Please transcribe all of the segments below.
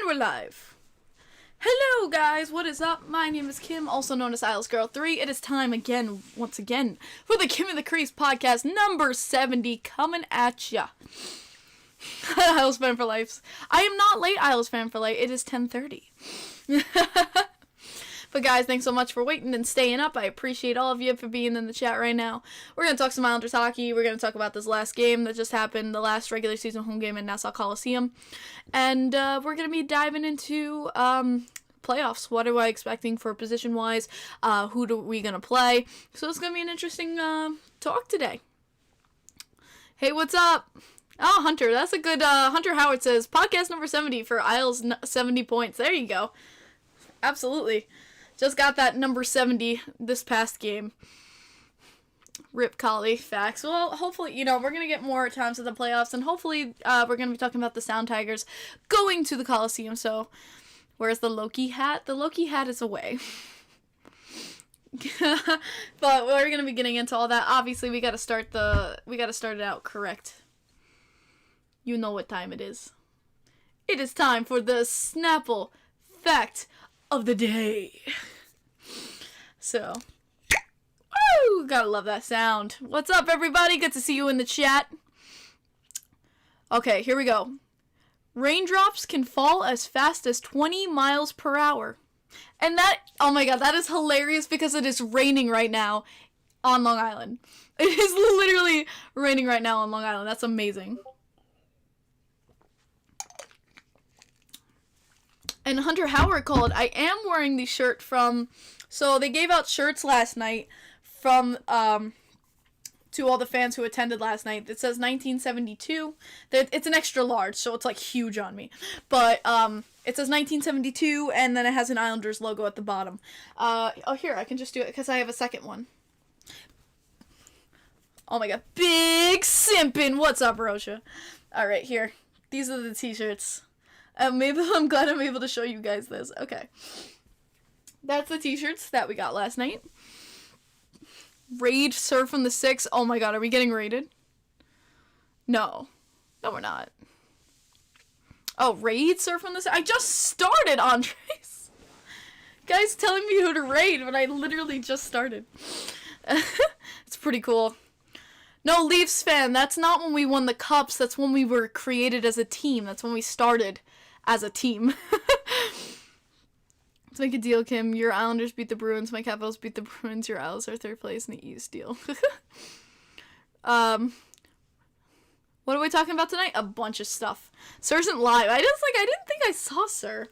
And we're live. Hello guys, what is up? My name is Kim, also known as IslesGirl3. It is time once again, for the Kim and the Crease podcast number 70 coming at ya. Isles fan for life. I am not late, Isles fan for life. It is 10:30. But guys, thanks so much for waiting and staying up. I appreciate all of you for being in the chat right now. We're going to talk some Islanders hockey. We're going to talk about this last game that just happened, the last regular season home game in Nassau Coliseum. And we're going to be diving into playoffs. What are I expecting for position-wise? Who are we going to play? So it's going to be an interesting talk today. Hey, what's up? Oh, Hunter. That's a good... Hunter Howard says, podcast number 70 for Isles 70 points. There you go. Absolutely. Just got that number 70 this past game. Rip Collie, facts. Well, hopefully, we're going to get more times in the playoffs, and hopefully we're going to be talking about the Sound Tigers going to the Coliseum. So, where's the Loki hat? The Loki hat is away. But we're going to be getting into all that. Obviously, we got to start it out correct. You know what time it is. It is time for the Snapple fact of the day. So, woo! Gotta love that sound. What's up, everybody? Good to see you in the chat. Okay, here we go. Raindrops can fall as fast as 20 miles per hour. And that, oh my god, that is hilarious because it is raining right now on Long Island. It is literally raining right now on Long Island. That's amazing. And Hunter Howard called, I am wearing the shirt from, so they gave out shirts last night from, to all the fans who attended last night. It says 1972. It's an extra large, so it's like huge on me. But, it says 1972, and then it has an Islanders logo at the bottom. Oh, here, I can just do it, because I have a second one. Oh my god, big simpin'. What's up, rocha? Alright, here. These are the t-shirts. I'm glad I'm able to show you guys this. Okay. That's the t-shirts that we got last night. Raid Surf from the 6. Oh my god, are we getting raided? No. No, we're not. Oh, Raid Surf from the 6. I just started, Andres. Guys telling me who to raid, but I literally just started. It's pretty cool. No, Leafs fan, that's not when we won the cups. That's when we were created as a team. That's when we started as a team. Let's make a deal, Kim. Your Islanders beat the Bruins. My Capitals beat the Bruins. Your Isles are third place in the East. Deal. What are we talking about tonight? A bunch of stuff. Sir isn't live. I didn't think I saw Sir.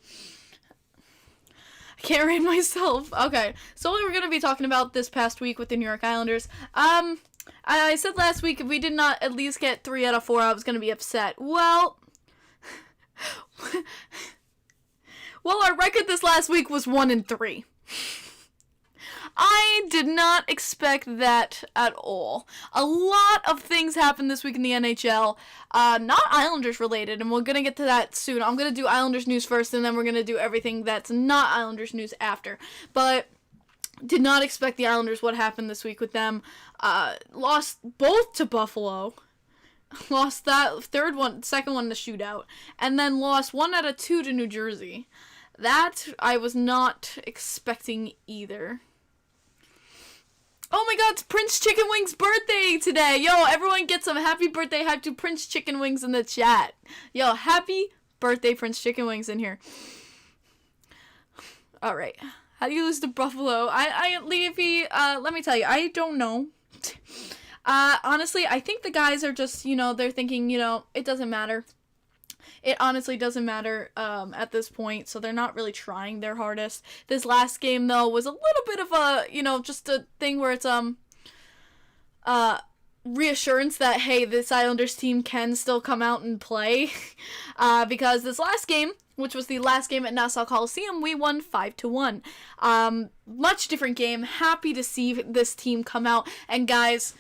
I can't read myself. Okay. So we're going to be talking about this past week with the New York Islanders. I said last week if we did not at least get 3 out of 4, I was going to be upset. Well, our record this last week was 1-3. I did not expect that at all. A lot of things happened this week in the NHL, not Islanders related, and we're going to get to that soon. I'm going to do Islanders news first, and then we're going to do everything that's not Islanders news after. But did not expect the Islanders, what happened this week with them. Lost both to Buffalo. Lost that second one in the shootout. And then lost 1 out of 2 to New Jersey. That I was not expecting either. Oh my god, it's Prince Chicken Wings' birthday today. Yo, everyone get some happy birthday hype to Prince Chicken Wings in the chat. Yo, happy birthday, Prince Chicken Wings in here. Alright. How do you lose to Buffalo? Leafy, let me tell you, I don't know. Honestly, I think the guys are just, they're thinking, it doesn't matter. It honestly doesn't matter, at this point, so they're not really trying their hardest. This last game, though, was a little bit of a, just a thing where it's, reassurance that, hey, this Islanders team can still come out and play. Because this last game, which was the last game at Nassau Coliseum, we won 5-1. Much different game. Happy to see this team come out. And guys,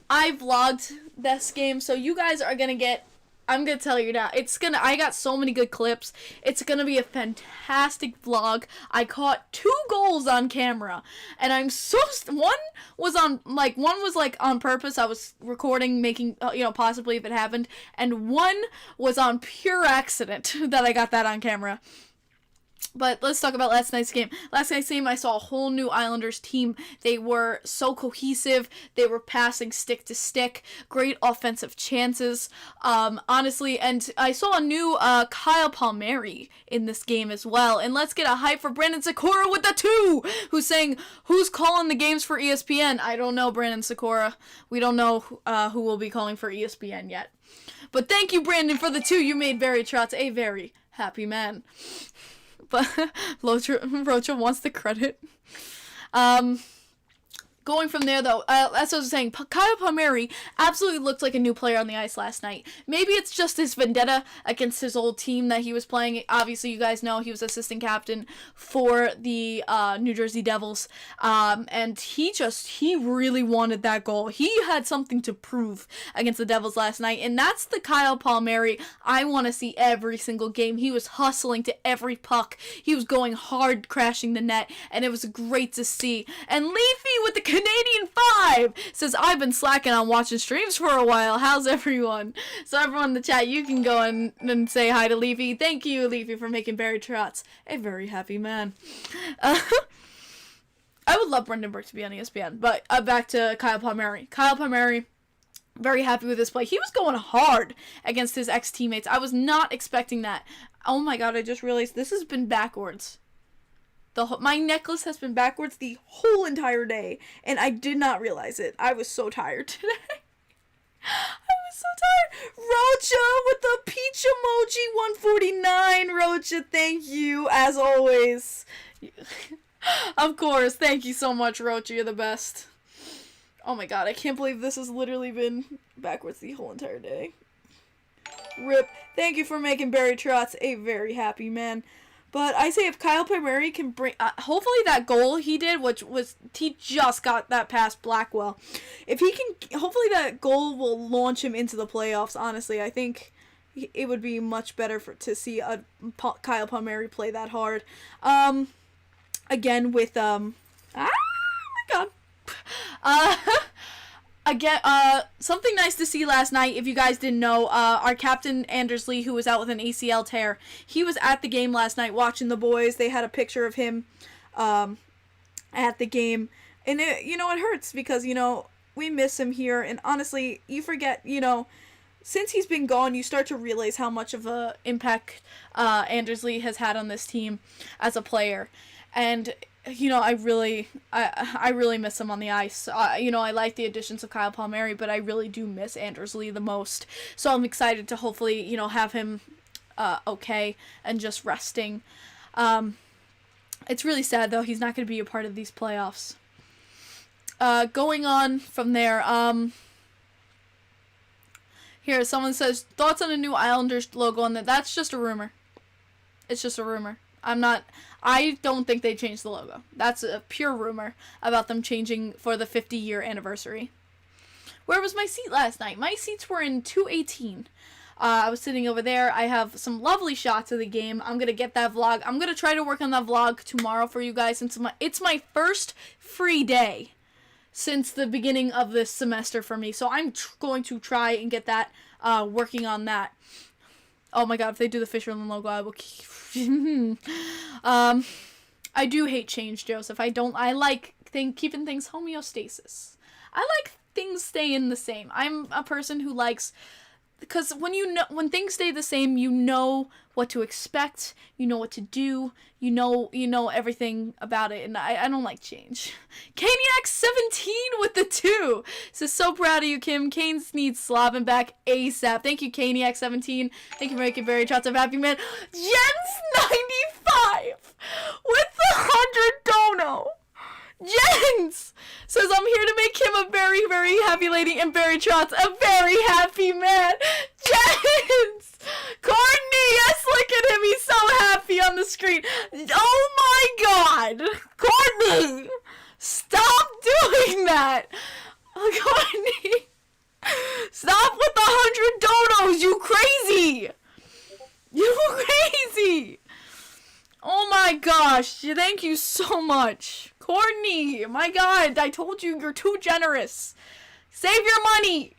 I vlogged this game, so you guys are going to get I'm gonna tell you now. I got so many good clips. It's gonna be a fantastic vlog. I caught 2 goals on camera, and I'm so one was on purpose. I was recording, making possibly if it happened, and one was on pure accident that I got that on camera. But let's talk about last night's game. Last night's game, I saw a whole new Islanders team. They were so cohesive. They were passing stick to stick. Great offensive chances. Honestly, and I saw a new Kyle Palmieri in this game as well. And let's get a hype for Brandon Sikora with the 2, who's saying, who's calling the games for ESPN? I don't know, Brandon Sikora. We don't know who will be calling for ESPN yet. But thank you, Brandon, for the 2. You made Barry Trotz a very happy man. But Rocha wants the credit. Going from there, though, as I was saying, Kyle Palmieri absolutely looked like a new player on the ice last night. Maybe it's just his vendetta against his old team that he was playing. Obviously, you guys know he was assistant captain for the New Jersey Devils. And he really wanted that goal. He had something to prove against the Devils last night. And that's the Kyle Palmieri I want to see every single game. He was hustling to every puck. He was going hard, crashing the net. And it was great to see. And Leafy with the Canadian 5 says, I've been slacking on watching streams for a while. How's everyone? So everyone in the chat, you can go and say hi to Leafy. Thank you, Leafy, for making Barry Trotz a very happy man. I would love Brendan Burke to be on ESPN, but back to Kyle Palmieri. Kyle Palmieri, very happy with his play. He was going hard against his ex-teammates. I was not expecting that. Oh my god, I just realized this has been backwards. My necklace has been backwards the whole entire day, and I did not realize it. I was so tired today. I was so tired. Rocha with the peach emoji 149. Rocha, thank you, as always. Of course, thank you so much, Rocha. You're the best. Oh my god, I can't believe this has literally been backwards the whole entire day. Rip. Thank you for making Barry Trotz a very happy man. But I say if Kyle Palmieri can bring, hopefully that goal he did, which was, he just got that past Blackwell. If he can, hopefully that goal will launch him into the playoffs, honestly. I think it would be much better to see Kyle Palmieri play that hard. Again with, oh my god. Again, something nice to see last night, if you guys didn't know, our captain, Anders Lee, who was out with an ACL tear, he was at the game last night watching the boys. They had a picture of him at the game, and it hurts because, we miss him here, and honestly, you forget, since he's been gone, you start to realize how much of a impact Anders Lee has had on this team as a player, and I really miss him on the ice. I like the additions of Kyle Palmieri, but I really do miss Anders Lee the most. So I'm excited to hopefully, have him okay and just resting. It's really sad, though. He's not going to be a part of these playoffs. Going on from there, here, someone says, thoughts on a new Islanders logo on that? That's just a rumor. It's just a rumor. I don't think they changed the logo. That's a pure rumor about them changing for the 50-year anniversary. Where was my seat last night? My seats were in 218. I was sitting over there. I have some lovely shots of the game. I'm going to get that vlog. I'm going to try to work on that vlog tomorrow for you guys, since it's my first free day since the beginning of this semester for me. So I'm going to try and get that, working on that. Oh my god, if they do the Fisherman logo, I will I do hate change, Joseph. I like keeping things homeostasis. I like things staying the same. I'm a person who likes, because when things stay the same, you know what to expect, you know what to do, you know everything about it, and I don't like change. Caniac 17 with the 2 says, so proud of you, Kim. Canes needs Slavin back ASAP. Thank you, Caniac 17. Thank you for making very shots of happy man. Jens 95 with the 100 dono. Jens says, I'm here to make him a very, very happy lady, and Barry Trotz a very happy man. Jens! Courtney! Yes, look at him. He's so happy on the screen. Oh my god! Courtney! Stop doing that! Courtney! Stop with the 100 donos, you crazy my gosh. Thank you so much. Courtney, my God, I told you you're too generous. Save your money.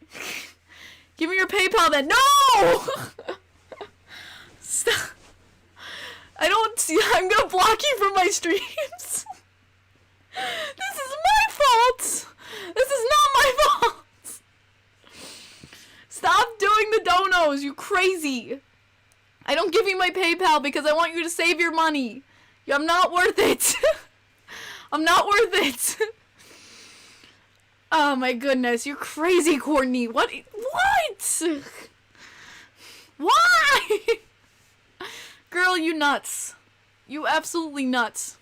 Give me your PayPal then. No! Stop. I don't see. I'm gonna block you from my streams. This is my fault. This is not my fault. Stop doing the donos, you crazy. I don't give you my PayPal because I want you to save your money. I'm not worth it. I'm not worth it. Oh my goodness, you're crazy, Courtney. What? Why? Girl, you nuts. You absolutely nuts.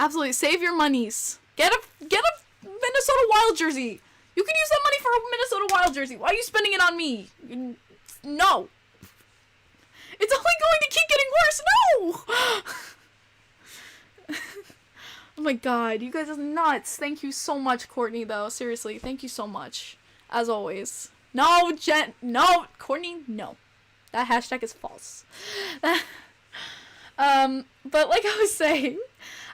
Absolutely, save your monies. Get a Minnesota Wild jersey. You can use that money for a Minnesota Wild jersey. Why are you spending it on me? No. It's only going to keep getting worse. No. Oh my God, you guys are nuts. Thank you so much, Courtney, though. Seriously, thank you so much. As always. No, no, Courtney, no. That hashtag is false. But like I was saying,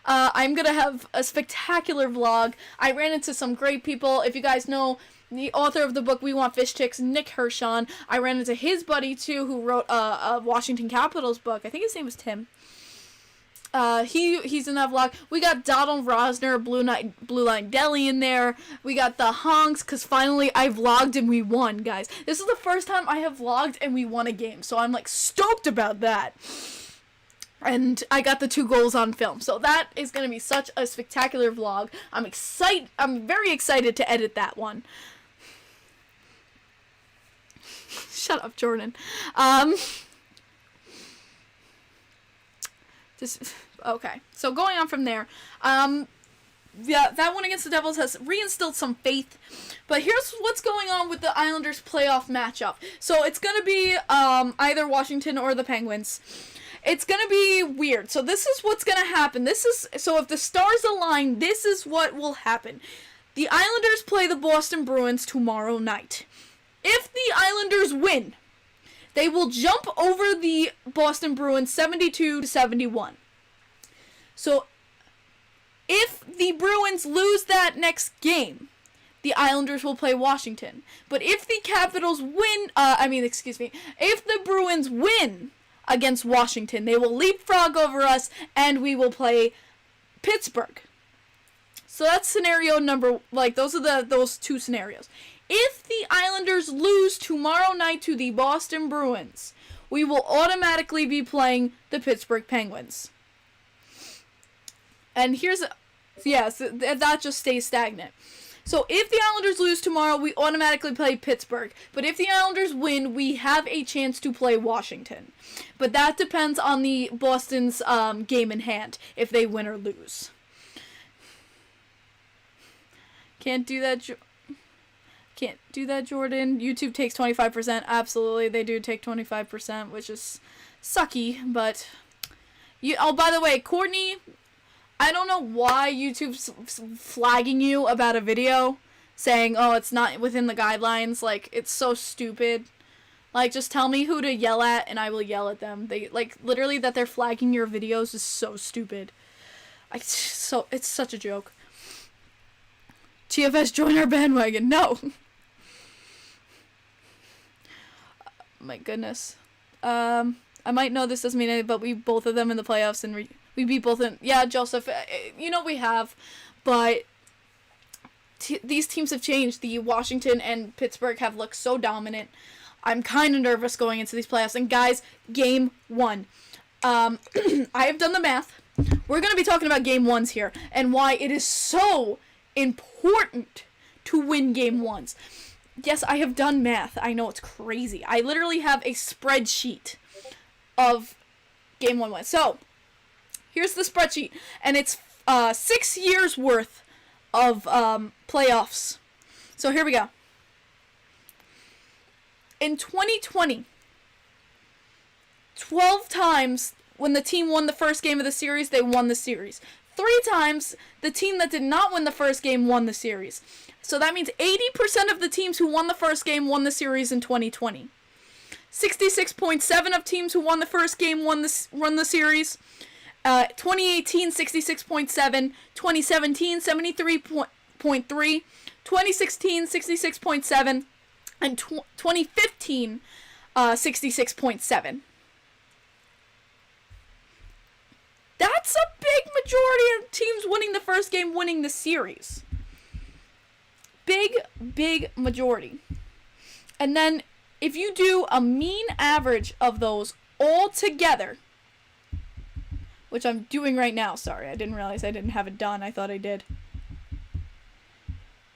I'm gonna have a spectacular vlog. I ran into some great people. If you guys know the author of the book We Want Fish Chicks, Nick Hershon, I ran into his buddy too, who wrote a Washington Capitals book. I think his name was Tim. He's in that vlog. We got Donald Rosner, Blue Line Deli in there. We got the honks, because finally I vlogged and we won, guys. This is the first time I have vlogged and we won a game, so I'm like stoked about that. And I got the 2 goals on film, so that is going to be such a spectacular vlog. I'm very excited to edit that one. Shut up, Jordan. Okay, so going on from there, yeah, that one against the Devils has reinstilled some faith, but here's what's going on with the Islanders playoff matchup. So it's gonna be, either Washington or the Penguins. It's gonna be weird. So this is what's gonna happen. So if the stars align, this is what will happen. The Islanders play the Boston Bruins tomorrow night. If the Islanders win, they will jump over the Boston Bruins 72-71. So, if the Bruins lose that next game, the Islanders will play Washington. But if the Capitals win, if the Bruins win against Washington, they will leapfrog over us and we will play Pittsburgh. So that's scenario number, those are those 2 scenarios. If the Islanders lose tomorrow night to the Boston Bruins, we will automatically be playing the Pittsburgh Penguins. And that just stays stagnant. So if the Islanders lose tomorrow, we automatically play Pittsburgh. But if the Islanders win, we have a chance to play Washington. But that depends on the Boston's game in hand, if they win or lose. Can't do that, Jordan. YouTube takes 25%. Absolutely, they do take 25%, which is sucky, but... Oh, by the way, Courtney, I don't know why YouTube's flagging you about a video, saying, oh, it's not within the guidelines. It's so stupid. Just tell me who to yell at, and I will yell at them. Literally, that they're flagging your videos is so stupid. It's such a joke. TFS, join our bandwagon. No. My goodness. I might know this doesn't mean anything, but we both of them in the playoffs, and we beat both in... Yeah, Joseph, we have, but these teams have changed. The Washington and Pittsburgh have looked so dominant. I'm kind of nervous going into these playoffs. And guys, game 1. I have done the math. We're going to be talking about game 1s here, and why it is so important to win game 1s. Yes, I have done math. I know it's crazy. I literally have a spreadsheet of game 1 wins. So, here's the spreadsheet. And it's 6 years worth of playoffs. So, here we go. In 2020, 12 times when the team won the first game of the series, they won the series. 3 times, the team that did not win the first game won the series. So that means 80% of the teams who won the first game won the series in 2020. 66.7 of teams who won the first game won the series. 2018, 66.7. 2017, 73.3. 2016, 66.7. And 2015, 66.7. That's a big majority of teams winning the first game winning the series. Big majority. And then if you do a mean average of those all together, which I'm doing right now, sorry, I didn't realize I didn't have it done, I thought I did.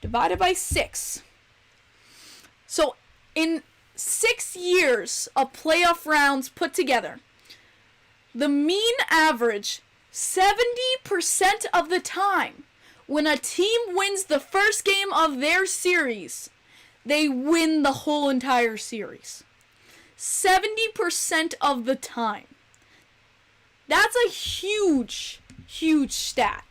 Divided by 6. So in 6 years of playoff rounds put together, the mean average, 70% of the time, when a team wins the first game of their series, they win the whole entire series. 70% of the time. That's a huge stat.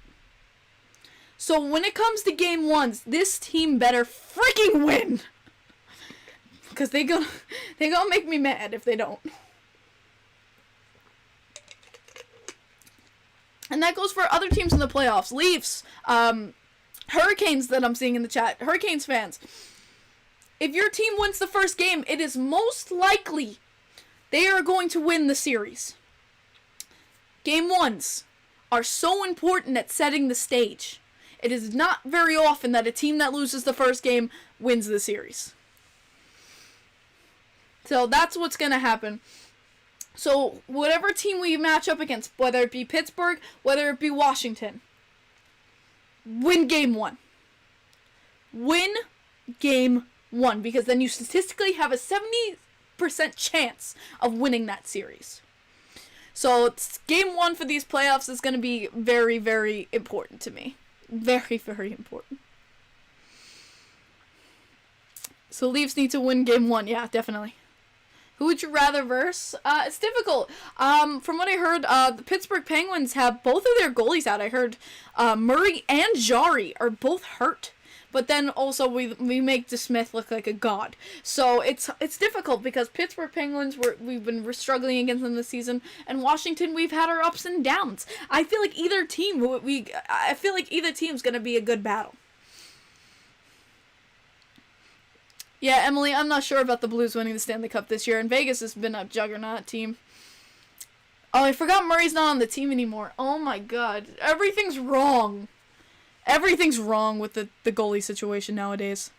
So when it comes to game ones, this team better freaking win. Because they gonna make me mad if they don't. And that goes for other teams in the playoffs. Leafs, Hurricanes that I'm seeing in the chat. Hurricanes fans. If your team wins the first game, it is most likely they are going to win the series. Game ones are so important at setting the stage. It is not very often that a team that loses the first game wins the series. So that's what's going to happen. So whatever team we match up against, whether it be Pittsburgh, whether it be Washington, win game one. Win game one, because then you statistically have a 70% chance of winning that series. So game one for these playoffs is going to be very important to me. Very important. So Leafs need to win game one. Yeah, definitely. Who would you rather verse? It's difficult. From what I heard, the Pittsburgh Penguins have both of their goalies out. I heard Murray and Jari are both hurt. But then also we make DeSmith look like a god. So it's difficult because Pittsburgh Penguins we've been struggling against them this season, and Washington we've had our ups and downs. I feel like either team's gonna be a good battle. Yeah, Emily, I'm not sure about the Blues winning the Stanley Cup this year, and Vegas has been a juggernaut team. Oh, I forgot Murray's not on the team anymore. Oh my god. Everything's wrong. Everything's wrong with the goalie situation nowadays.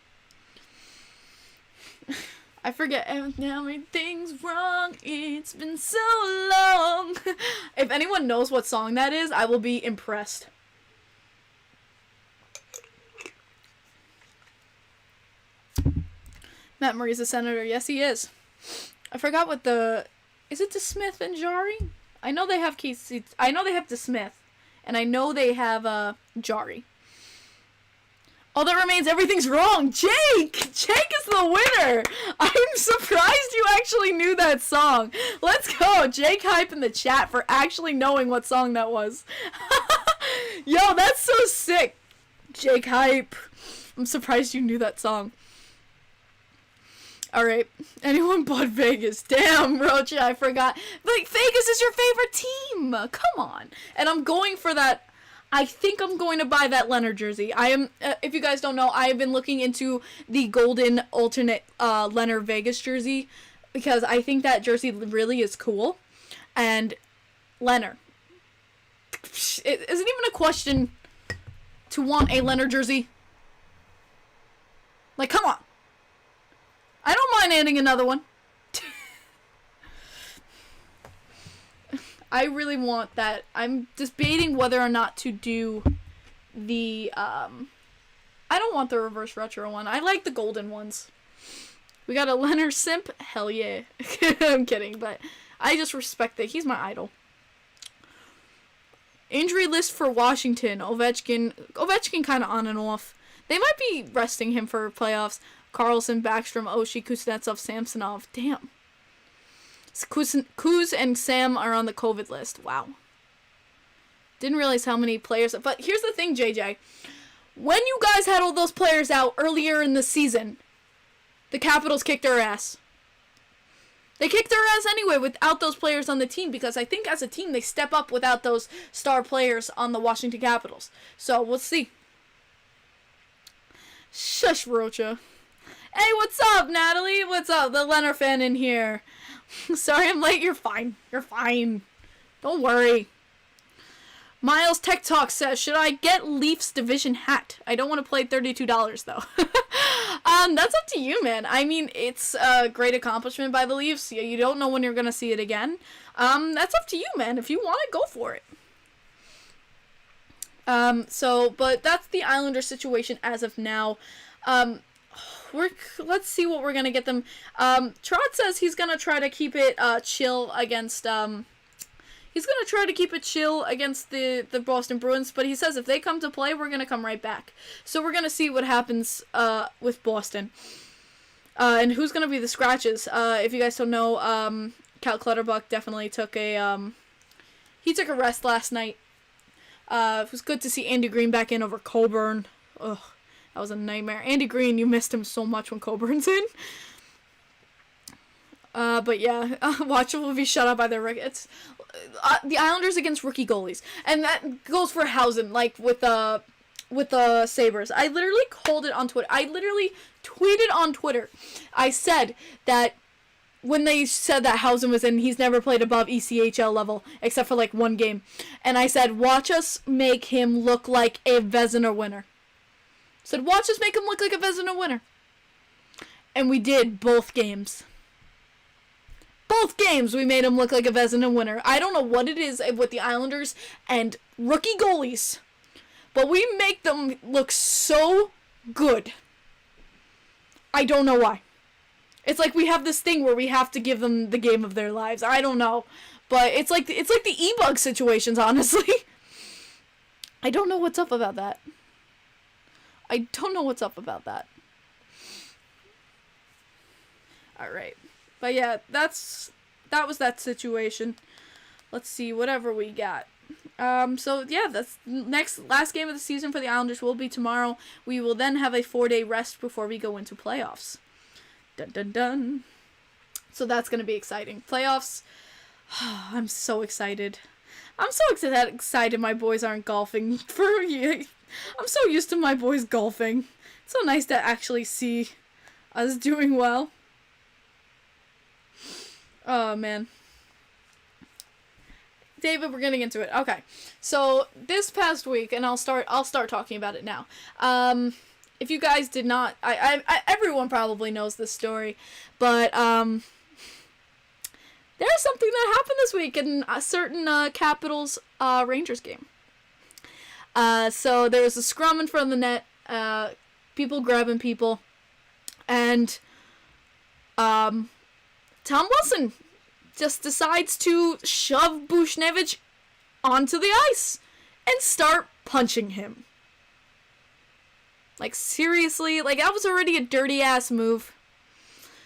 I forget everything's wrong. It's been so long. If anyone knows what song that is, I will be impressed. Matt Murray's a senator. Yes, he is. I forgot what is it DeSmith and Jari? I know they have Keith. I know they have DeSmith, and I know they have Jari. All that remains, everything's wrong. Jake is the winner. I'm surprised you actually knew that song. Let's go. Jake hype in the chat for actually knowing what song that was. Yo, that's so sick. Jake hype. I'm surprised you knew that song. Alright, anyone but Vegas. Damn, Rocha, I forgot. Like, Vegas is your favorite team. Come on. And I'm going for that. I think I'm going to buy that Leonard jersey. I am, if you guys don't know, I have been looking into the golden alternate Leonard Vegas jersey, because I think that jersey really is cool. And Leonard. It isn't even a question to want a Leonard jersey. Like, come on. I don't mind adding another one. I really want that. I'm debating whether or not to do the, I don't want the reverse retro one. I like the golden ones. We got a Leonard simp? Hell yeah. I'm kidding, but I just respect that. He's my idol. Injury list for Washington. Ovechkin kind of on and off. They might be resting him for playoffs. Carlson, Backstrom, Oshie, Kuznetsov, Samsonov. Damn. Kuz and Sam are on the COVID list. Wow. Didn't realize how many players. But here's the thing, JJ. When you guys had all those players out earlier in the season, the Capitals kicked our ass. They kicked their ass anyway without those players on the team, because I think as a team they step up without those star players on the Washington Capitals. So we'll see. Shush, Rocha. Hey, what's up, Natalie? What's up? The Leonard fan in here. Sorry I'm late. You're fine. You're fine. Don't worry. Miles Tech Talk says, should I get Leafs division hat? I don't want to play $32 though. That's up to you, man. I mean, it's a great accomplishment by the Leafs. You don't know when you're gonna see it again. That's up to you, man. If you want it, go for it. But that's the Islander situation as of now. Let's see what we're gonna get them. Trot says he's gonna try to keep it chill against the Boston Bruins, but he says if they come to play, we're gonna come right back. So we're gonna see what happens with Boston. And who's gonna be the scratches? If you guys don't know, Cal Clutterbuck definitely took a rest last night. It was good to see Andy Green back in over Coburn. Ugh, that was a nightmare. Andy Green, you missed him so much when Coburn's in. But yeah, watch will be shut out by their it's the Islanders against rookie goalies, and that goes for Housen, like with the Sabres. I literally called it on Twitter. I literally tweeted on Twitter. I said that when they said that Housen was in, he's never played above ECHL level except for like one game, and I said, watch us make him look like a Vezina winner. Watch us make him look like a Vezina winner, and we did both games. Both games we made him look like a Vezina winner. I don't know what it is with the Islanders and rookie goalies, but we make them look so good. I don't know why. It's like we have this thing where we have to give them the game of their lives. I don't know, but it's like the e-bug situations, honestly. I don't know what's up about that. All right. But yeah, that was that situation. Let's see, whatever we got. So yeah, that's last game of the season for the Islanders will be tomorrow. We will then have a 4-day rest before we go into playoffs. Dun dun dun. So that's gonna be exciting. Playoffs. I'm so excited. I'm so excited my boys aren't golfing for you. I'm so used to my boys golfing. It's so nice to actually see us doing well. Oh, man. David, we're getting into it. Okay. So, this past week, and I'll start talking about it now. If you guys did not, everyone probably knows this story, but, there's something that happened this week in a certain, Capitals, Rangers game. So, there was a scrum in front of the net, people grabbing people, and, Tom Wilson just decides to shove Buchnevich onto the ice and start punching him. Like, seriously? Like, that was already a dirty-ass move.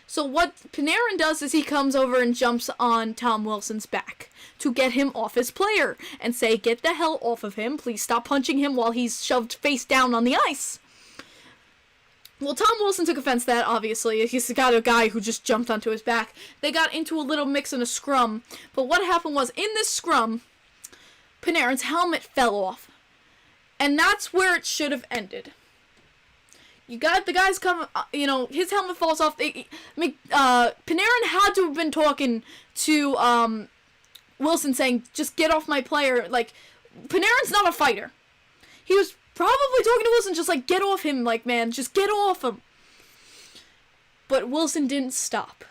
So what Panarin does is he comes over and jumps on Tom Wilson's back to get him off his player and say, get the hell off of him. Please stop punching him while he's shoved face down on the ice. Well, Tom Wilson took offense to that, obviously. He's got a guy who just jumped onto his back. They got into a little mix in a scrum. But what happened was, in this scrum, Panarin's helmet fell off. And that's where it should have ended. You got the guys come, his helmet falls off. Panarin had to have been talking to Wilson saying, just get off my player. Like, Panarin's not a fighter. He was probably talking to Wilson, just like, get off him, like, man, just get off him. But Wilson didn't stop.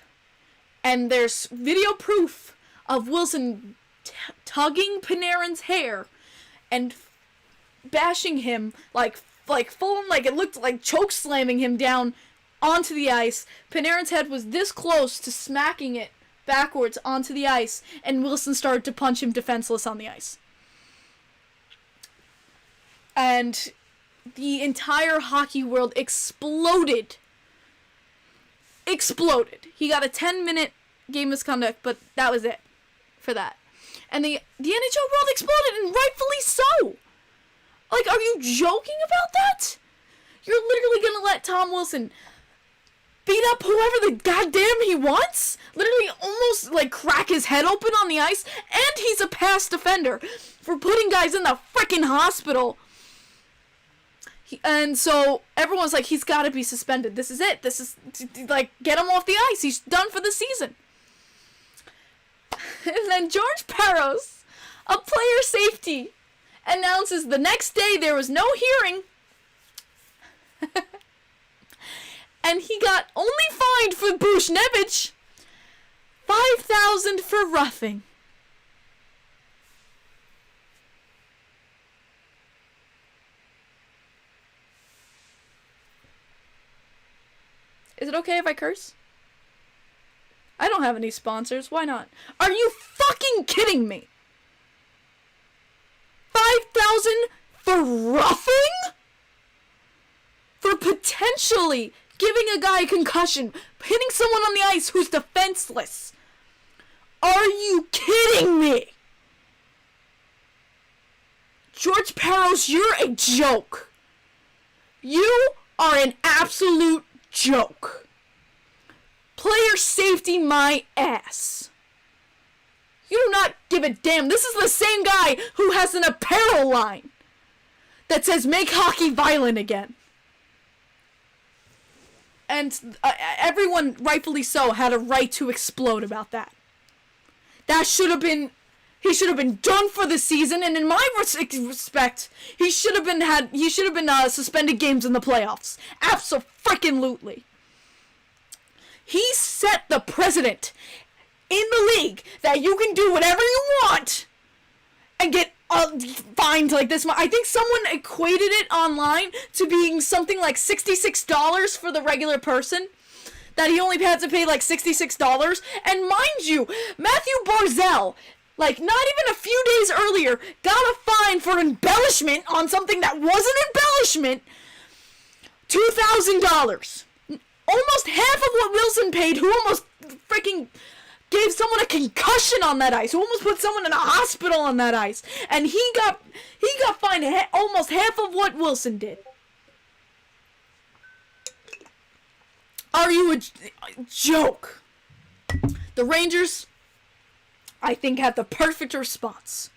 And there's video proof of Wilson tugging Panarin's hair and bashing him, like full, like, it looked like choke slamming him down onto the ice. Panarin's head was this close to smacking it backwards onto the ice, and Wilson started to punch him defenseless on the ice. And the entire hockey world exploded. He got a 10-minute game misconduct, but that was it for that. And the NHL world exploded, and rightfully so. Like, are you joking about that? You're literally gonna let Tom Wilson beat up whoever the goddamn he wants. Literally almost like crack his head open on the ice. And he's a past defender for putting guys in the freaking hospital. And so everyone's like, he's got to be suspended. This is it. This is, like, get him off the ice. He's done for the season. And then George Parros, a player safety, announces the next day there was no hearing. And he got only fined for Buchnevich $5,000 for roughing. Is it okay if I curse? I don't have any sponsors. Why not? Are you fucking kidding me? 5,000 for roughing? For potentially giving a guy a concussion, hitting someone on the ice who's defenseless. Are you kidding me? George Parros, you're a joke. You are an absolute joke. Player safety my ass. You do not give a damn. This is the same guy who has an apparel line that says make hockey violent again. And everyone, rightfully so, had a right to explode about that. That should have been, he should have been done for the season, and in my respect, he should have been suspended games in the playoffs. Abso-freaking-lutely. He set the precedent in the league that you can do whatever you want and get fined like this. I think someone equated it online to being something like $66 for the regular person. That he only had to pay like $66. And mind you, Matthew Barzal, like not even a few days earlier, got a fine for embellishment on something that wasn't embellishment. $2,000. Almost half of what Wilson paid, who almost freaking gave someone a concussion on that ice, who almost put someone in a hospital on that ice, and he got fined almost half of what Wilson did. Are you a joke? The Rangers, I think, had the perfect response.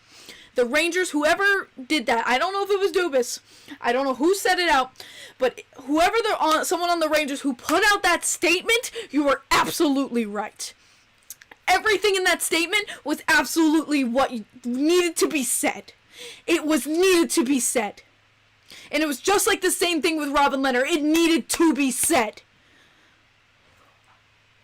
The Rangers, whoever did that, I don't know if it was Dubas, I don't know who said it out, but someone on the Rangers who put out that statement, you were absolutely right. Everything in that statement was absolutely what needed to be said. It was needed to be said. And it was just like the same thing with Robin Leonard. It needed to be said.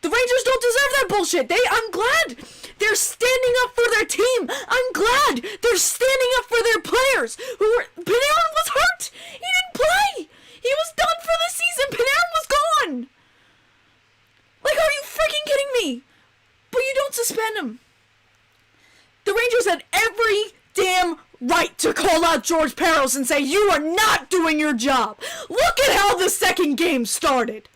The Rangers don't deserve that bullshit. I'm glad they're standing up for their team. I'm glad they're standing up for their players. Panarin was hurt. He didn't play. He was done for the season. Panarin was gone. Like, are you freaking kidding me? But you don't suspend him. The Rangers had every damn right to call out George Parros and say, you are not doing your job. Look at how the second game started.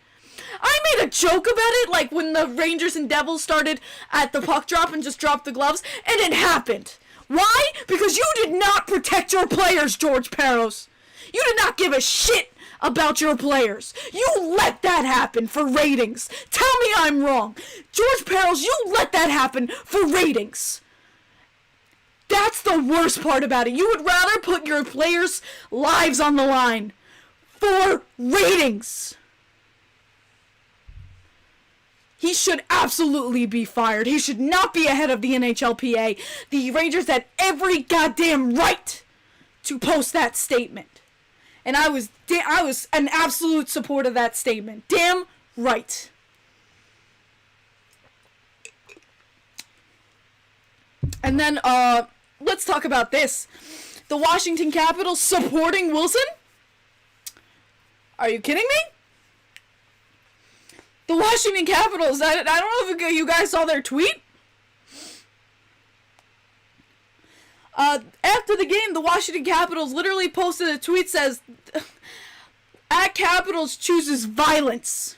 I made a joke about it, like when the Rangers and Devils started at the puck drop and just dropped the gloves, and it happened. Why? Because you did not protect your players, George Parros. You did not give a shit about your players. You let that happen for ratings. Tell me I'm wrong. George Parros, you let that happen for ratings. That's the worst part about it. You would rather put your players' lives on the line for ratings. He should absolutely be fired. He should not be ahead of the NHLPA. The Rangers had every goddamn right to post that statement. And I was an absolute support of that statement. Damn right. And then, let's talk about this. The Washington Capitals supporting Wilson? Are you kidding me? The Washington Capitals, I don't know if you guys saw their tweet. After the game, the Washington Capitals literally posted a tweet says, at Capitals chooses violence,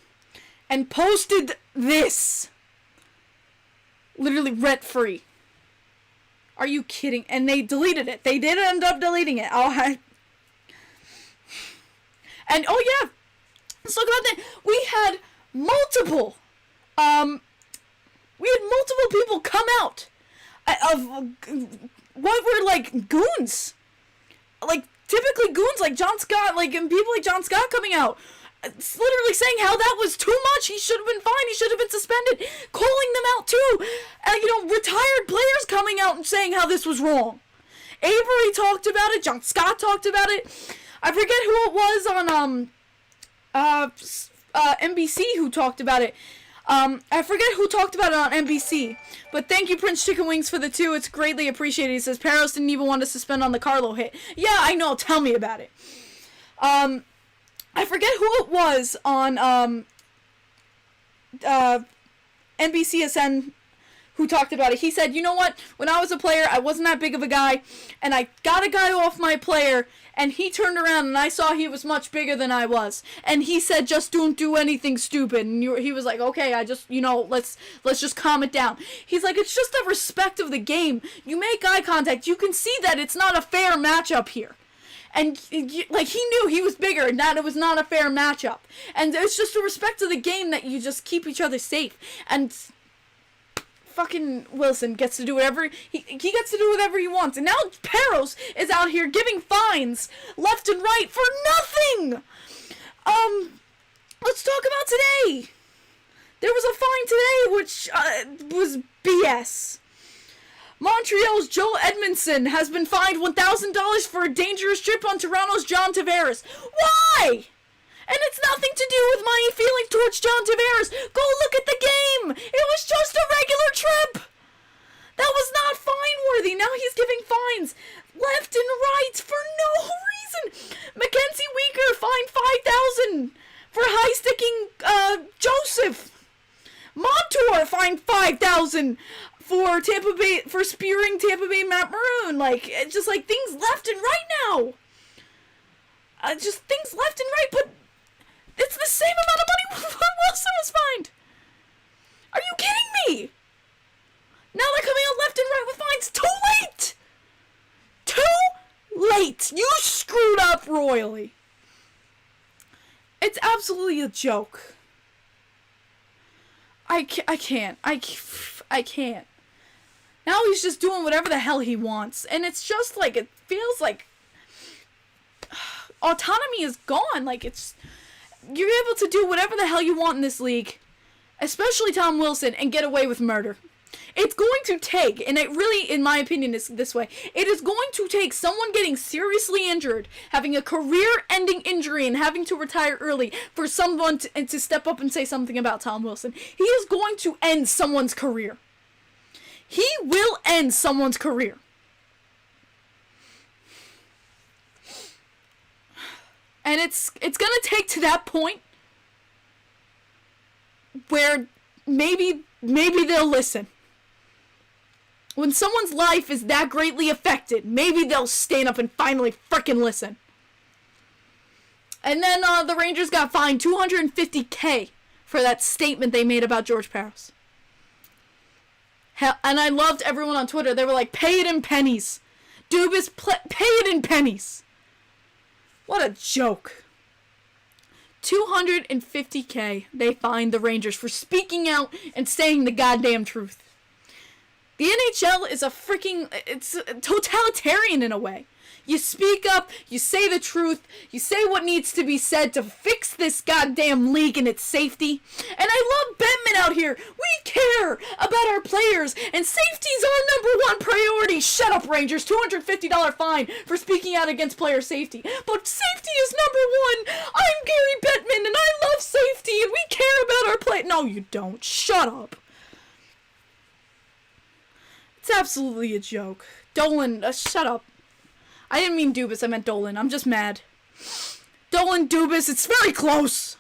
and posted this. Literally rent-free. Are you kidding? And they deleted it. They did end up deleting it. And, oh yeah, let's talk about that. We had multiple people come out of what were like goons. Like, typically goons like John Scott, like, and people like John Scott coming out, literally saying how that was too much, he should have been fined, he should have been suspended, calling them out too. Retired players coming out and saying how this was wrong. Avery talked about it, John Scott talked about it. I forget who it was on NBC who talked about it. I forget who talked about it on NBC, but thank you, Prince Chicken Wings, for the 2. It's greatly appreciated. He says, Parros didn't even want to suspend on the Carlo hit. Yeah, I know. Tell me about it. I forget who it was on NBCSN who talked about it. He said, you know what? When I was a player, I wasn't that big of a guy, and I got a guy off my player, and he turned around, and I saw he was much bigger than I was. And he said, just don't do anything stupid. And he was like, okay, I just, let's just calm it down. He's like, it's just a respect of the game. You make eye contact. You can see that it's not a fair matchup here. And, like, he knew he was bigger and that it was not a fair matchup. And it's just a respect of the game that you just keep each other safe. And fucking Wilson gets to do whatever he gets to do whatever he wants, and now Parros is out here giving fines left and right for nothing. Let's talk about today. There was a fine today which was BS. Montreal's Joel Edmondson has been fined $1,000 for a dangerous trip on Toronto's John Tavares. Why? And it's nothing to do with my feelings towards John Tavares. Go look at the game. It was just a regular trip. That was not fine-worthy. Now he's giving fines left and right for no reason. Mackenzie Weegar fined $5,000 for high-sticking Joseph. Montour fined $5,000 for Tampa Bay, for spearing Tampa Bay Matt Maroon. Like, it's just like things left and right now. Just things left and right, but it's the same amount of money Wilson was fined. Are you kidding me? Now they're coming out left and right with fines. Too late! Too late! You screwed up royally. It's absolutely a joke. I can't. Now he's just doing whatever the hell he wants. And it's just like, it feels like autonomy is gone. Like, you're able to do whatever the hell you want in this league, especially Tom Wilson, and get away with murder. It's going to take, and it really, in my opinion, is this way, it is going to take someone getting seriously injured, having a career-ending injury, and having to retire early for someone to step up and say something about Tom Wilson. He is going to end someone's career. He will end someone's career. And it's gonna take to that point where maybe they'll listen. When someone's life is that greatly affected, maybe they'll stand up and finally frickin' listen. And then the Rangers got fined $250K for that statement they made about George Parros. Hell, and I loved everyone on Twitter. They were like, pay it in pennies. Dubas, pay it in pennies. What a joke. $250K they fined the Rangers for speaking out and saying the goddamn truth. The NHL is it's totalitarian in a way. You speak up, you say the truth, you say what needs to be said to fix this goddamn league and its safety. And I love Bettman out here. We care about our players, and safety's our #1 priority. Shut up, Rangers. $250 fine for speaking out against player safety. But safety is #1. I'm Gary Bettman, and I love safety, and we care about our play. No, you don't. Shut up. It's absolutely a joke. Dolan, shut up. I didn't mean Dubas, I meant Dolan. I'm just mad. Dolan, Dubas, it's very close.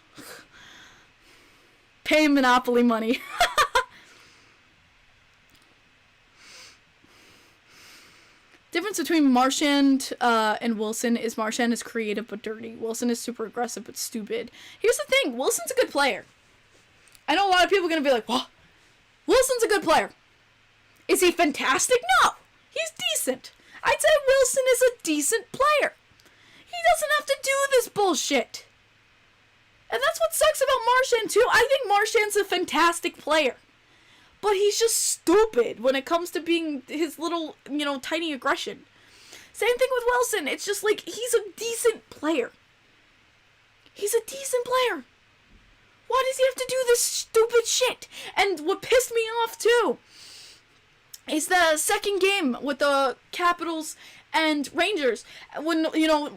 Pay Monopoly money. Difference between Marchand and Wilson is Marchand is creative but dirty. Wilson is super aggressive but stupid. Here's the thing. Wilson's a good player. I know a lot of people are going to be like, what? Wilson's a good player. Is he fantastic? No. He's decent. I'd say Wilson is a decent player. He doesn't have to do this bullshit. And that's what sucks about Marchand, too. I think Marchand's a fantastic player. But he's just stupid when it comes to being his little, tiny aggression. Same thing with Wilson. It's just like, he's a decent player. He's a decent player. Why does he have to do this stupid shit? And what pissed me off, too, is the second game with the Capitals and Rangers. When,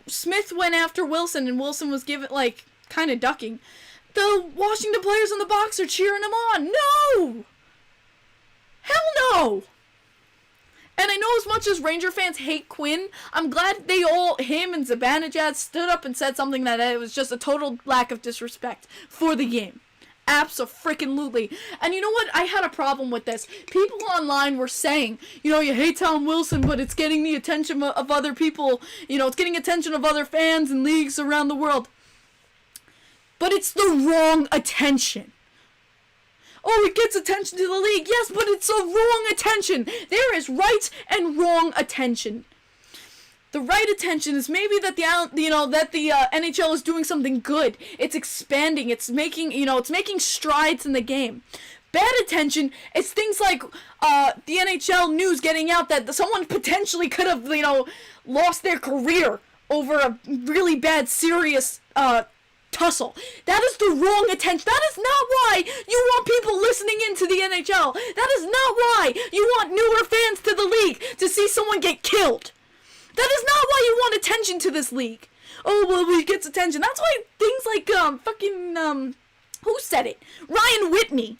Smith went after Wilson and Wilson was kind of ducking. The Washington players in the box are cheering him on. No! Hell no! And I know as much as Ranger fans hate Quinn, I'm glad him and Zibanejad stood up and said something that it was just a total lack of disrespect for the game. Abso-freaking-lutely. And you know what? I had a problem with this. People online were saying, you hate Tom Wilson, but it's getting the attention of other people. It's getting attention of other fans and leagues around the world. But it's the wrong attention. Oh, it gets attention to the league. Yes, but it's a wrong attention. There is right and wrong attention. The right attention is maybe that the NHL is doing something good. It's expanding. It's making strides in the game. Bad attention is things like the NHL news getting out that someone potentially could have lost their career over a really bad, serious tussle. That is the wrong attention. That is not why you want people listening into the NHL. That is not why you want newer fans to the league to see someone get killed. That is not why you want attention to this league. Oh, well, it gets attention. That's why things like, who said it? Ryan Whitney.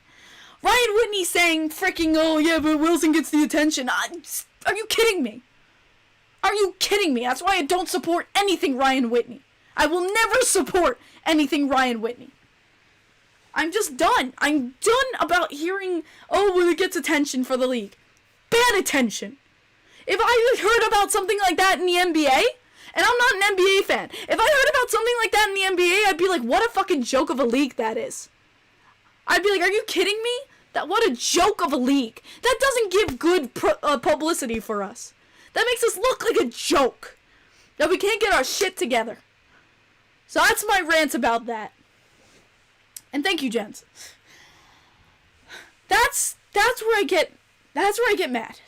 Ryan Whitney saying freaking, oh yeah, but Wilson gets the attention. Are you kidding me? Are you kidding me? That's why I don't support anything Ryan Whitney. I will never support anything Ryan Whitney. I'm just done. I'm done about hearing, oh, well, it gets attention for the league. Bad attention. If I heard about something like that in the NBA, and I'm not an NBA fan, if I heard about something like that in the NBA, I'd be like, what a fucking joke of a league that is. I'd be like, are you kidding me? What a joke of a league. That doesn't give good publicity for us. That makes us look like a joke. That we can't get our shit together. So that's my rant about that. And thank you, gents. That's where I get mad.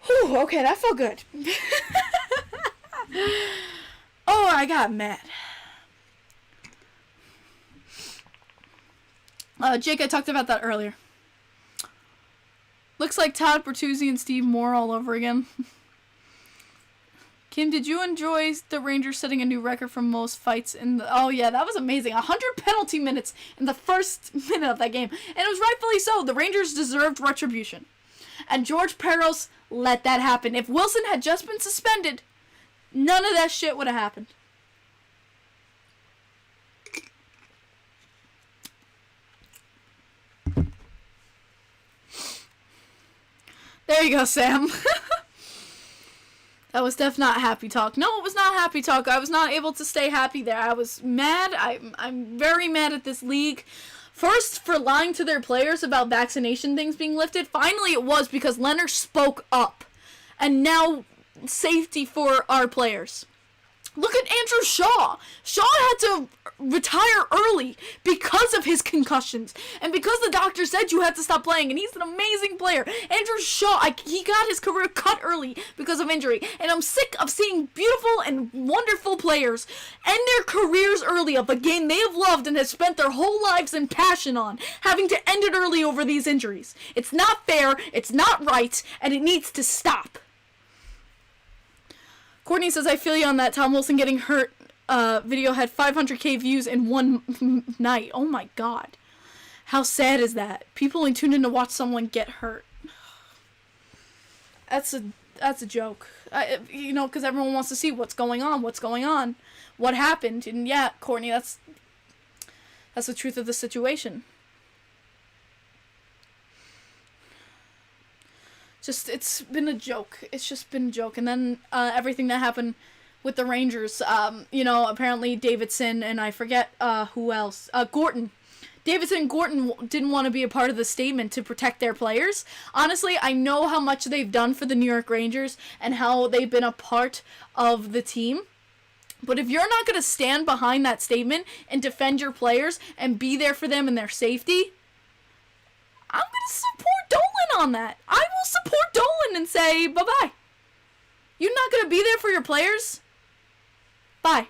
Whew, okay, that felt good. Oh, I got mad. Jake, I talked about that earlier. Looks like Todd Bertuzzi and Steve Moore all over again. Kim, did you enjoy the Rangers setting a new record for most fights in the... Oh, yeah, that was amazing. 100 penalty minutes in the first minute of that game. And it was rightfully so. The Rangers deserved retribution. And George Peros let that happen. If Wilson had just been suspended, none of that shit would have happened. There you go, Sam. That was definitely not happy talk. No, it was not happy talk. I was not able to stay happy there. I was mad. I'm very mad at this league. First, for lying to their players about vaccination things being lifted. Finally, it was because Leonard spoke up. And now, safety for our players. Look at Andrew Shaw. Shaw had to retire early because of his concussions. And because the doctor said you had to stop playing. And he's an amazing player. Andrew Shaw, he got his career cut early because of injury. And I'm sick of seeing beautiful and wonderful players end their careers early of a game they have loved and have spent their whole lives and passion on, having to end it early over these injuries. It's not fair, it's not right, and it needs to stop. Courtney says, I feel you on that. Tom Wilson getting hurt video had 500k views in one night. Oh my god. How sad is that? People only tune in to watch someone get hurt. That's a joke. Because everyone wants to see what's going on, what happened. And yeah, Courtney, that's the truth of the situation. It's been a joke. It's just been a joke. And then everything that happened with the Rangers, apparently Davidson and I forget who else. Gorton. Davidson and Gorton didn't want to be a part of the statement to protect their players. Honestly, I know how much they've done for the New York Rangers and how they've been a part of the team. But if you're not going to stand behind that statement and defend your players and be there for them and their safety, I'm going to support Dolan on that. I will support Dolan and say bye-bye. You're not going to be there for your players? Bye.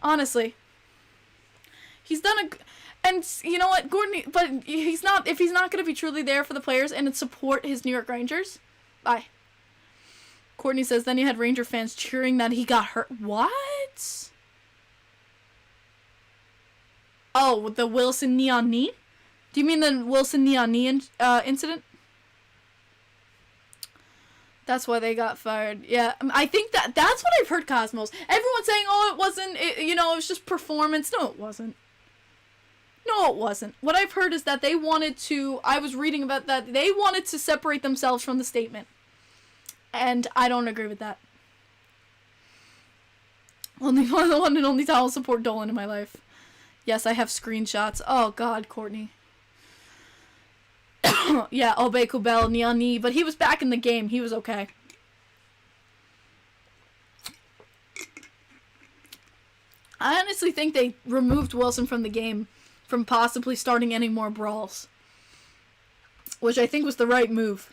Honestly. He's done and you know what, Gordon, but if he's not going to be truly there for the players and support his New York Rangers, bye. Courtney says, then you had Ranger fans cheering that he got hurt. What? Oh, the Wilson knee-on knee? Do you mean the Wilson knee-on knee incident? That's why they got fired. Yeah, I think that's what I've heard, Cosmos. Everyone's saying, oh, it wasn't, it was just performance. No, it wasn't. No, it wasn't. What I've heard is that they wanted to, I was reading about that, they wanted to separate themselves from the statement. And I don't agree with that. Only one and only time I'll support Dolan in my life. Yes, I have screenshots. Oh, God, Courtney. Yeah, Obey Kubel, knee on knee. But he was back in the game. He was okay. I honestly think they removed Wilson from the game from possibly starting any more brawls. Which I think was the right move.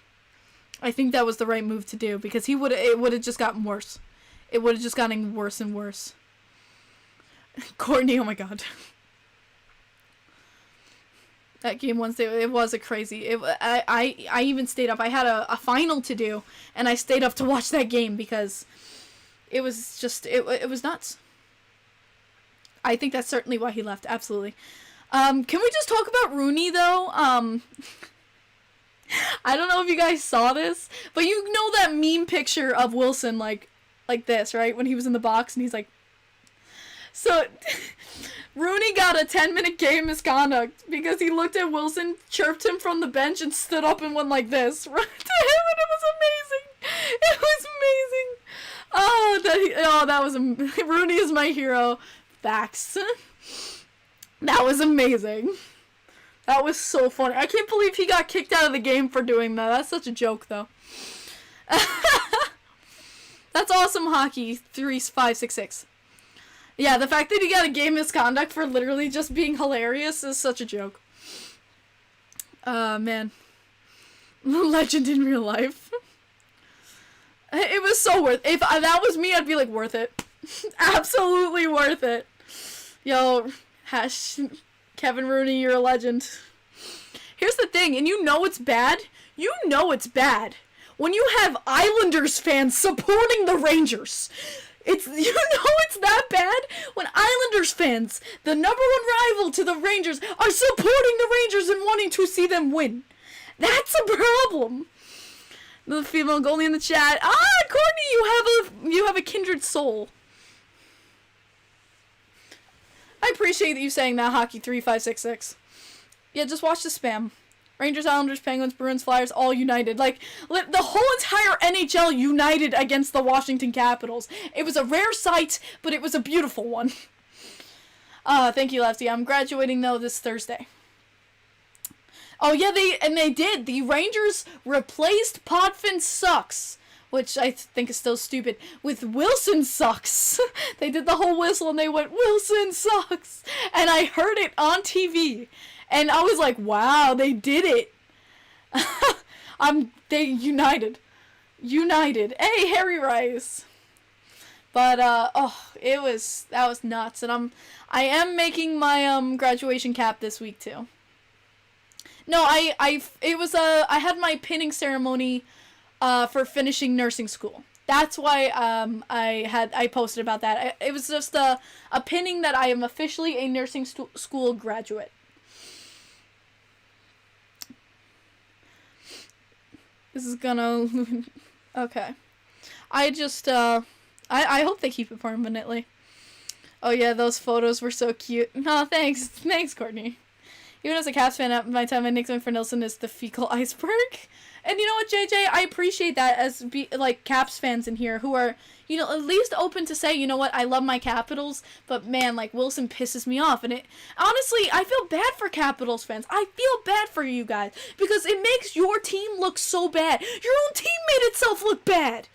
I think that was the right move to do, because it would have just gotten worse. It would have just gotten worse and worse. Courtney, oh my God. That game Wednesday, it was a crazy. I even stayed up. I had a final to do, and I stayed up to watch that game because it was just, it was nuts. I think that's certainly why he left, absolutely. Can we just talk about Rooney, though? I don't know if you guys saw this, but you know that meme picture of Wilson, like this, right? When he was in the box, and he's like... So, Rooney got a 10-minute game misconduct because he looked at Wilson, chirped him from the bench, and stood up and went like this. Right to him, and it was amazing. It was amazing. Rooney is my hero. Facts. That was amazing. That was so funny. I can't believe he got kicked out of the game for doing that. That's such a joke, though. That's awesome hockey. 3566. Yeah, the fact that he got a game misconduct for literally just being hilarious is such a joke. Man. Legend in real life. It was so worth it. If that was me, I'd be like, worth it. Absolutely worth it. Yo, Kevin Rooney, you're a legend. Here's the thing, and you know it's bad. You know it's bad when you have Islanders fans supporting the Rangers. It's that bad when Islanders fans, the number one rival to the Rangers, are supporting the Rangers and wanting to see them win. That's a problem. The female goalie in the chat. Courtney, you have a kindred soul. I appreciate you saying that, Hockey 3566. Yeah, just watch the spam. Rangers, Islanders, Penguins, Bruins, Flyers, all united. Like, the whole entire NHL united against the Washington Capitals. It was a rare sight, but it was a beautiful one. Thank you, Lefty. I'm graduating, though, this Thursday. Oh, yeah, they did. The Rangers replaced Potvin Sucks, which I think is still stupid, with Wilson Sucks. They did the whole whistle, and they went, Wilson Sucks. And I heard it on TV. And I was like, wow, they did it. They united. United. Hey, Harry Rice. But, that was nuts. And I am making my, graduation cap this week, too. No, I had my pinning ceremony, for finishing nursing school. That's why, I posted about that. It was just a pinning that I am officially a nursing school graduate. This is gonna... Okay. I just, I hope they keep it permanently. Oh yeah, those photos were so cute. Oh, thanks. Thanks, Courtney. Even as a Caps fan, at my time, my nickname for Nilsson is the fecal iceberg. And you know what, JJ? I appreciate that as, Caps fans in here who are, at least open to say, you know what, I love my Capitals, but man, Wilson pisses me off. And honestly, I feel bad for Capitals fans. I feel bad for you guys because it makes your team look so bad. Your own team made itself look bad.